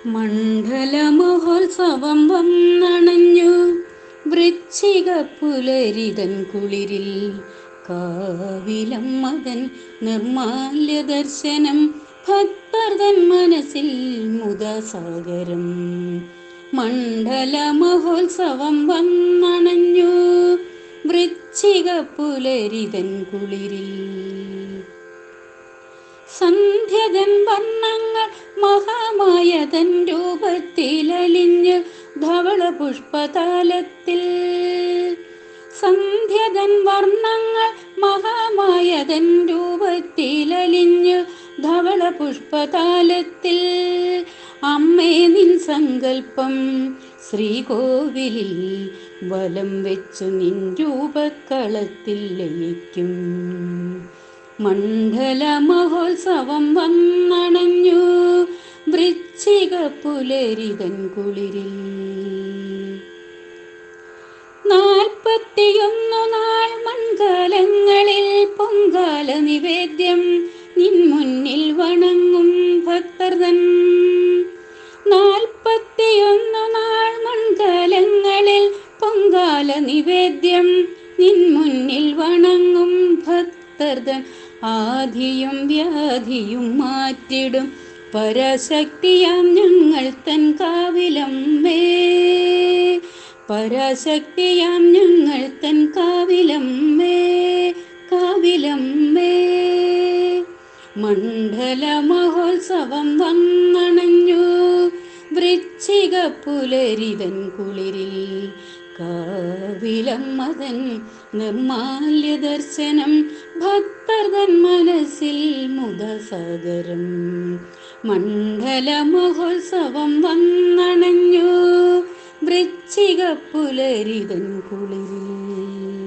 മണ്ഡല മഹോത്സവം വന്നണഞ്ഞു വൃശ്ചിക പുലരിതൻ കുളിരിൽ. കാവിലം മകൻ നിർമാല്യ ദർശനം ഭക്തർതൻ മനസ്സിൽ മുദസാഗരം. മണ്ഡല മഹോത്സവം വന്നണഞ്ഞു വൃശ്ചിക പുലരിതൻ കുളിരിൽ. സന്ധ്യതൻ വർണ്ണങ്ങൾ മഹാമായതൻ രൂപത്തിലലിഞ്ഞ് ധവള പുഷ്പതാലത്തിൽ. സന്ധ്യതൻ വർണ്ണങ്ങൾ മഹാമായതൻ രൂപത്തിലലിഞ്ഞ് ധവള പുഷ്പതാലത്തിൽ. അമ്മേ നിൻ സങ്കൽപ്പം ശ്രീകോവിലിൽ വലം വെച്ചു നിൻ രൂപക്കളത്തിൽ ലയിക്കും. മണ്ഡല മഹോത്സവം വന്നണഞ്ഞു വൃശ്ചിക പുലരിതൻ കുളിരിൽ. 41 നാൾ മൺകാലങ്ങളിൽ പൊങ്കാല നിവേദ്യം നിൻ മുന്നിൽ വണങ്ങും ഭക്തർതൻ. 41 നാൾ മൺകാലങ്ങളിൽ പൊങ്കാല നിവേദ്യം നിൻ മുന്നിൽ വണങ്ങും ഭക്തർതൻ. ആധിയും വ്യാധിയും മാറ്റിടും പരാശക്തിയാം ഞങ്ങൾ തൻ കാവിലമ്മേ. പരാശക്തിയാം ഞങ്ങൾ തൻ കാവിലമ്മേ, കാവിലമ്മേ. മണ്ഡല മഹോത്സവം വന്നണഞ്ഞു വൃശ്ചിക പുലരിതൻ കുളിരിൽ. കാവിലമ്മതൻ നിർമാല്യ ദർശനം ഭക്തർതൻ മനസ്സിൽ മുദസാഗരം. മണ്ഡല മഹോത്സവം വന്നണഞ്ഞു വൃശ്ചിക പുലരിതൻ കുളിരിൽ.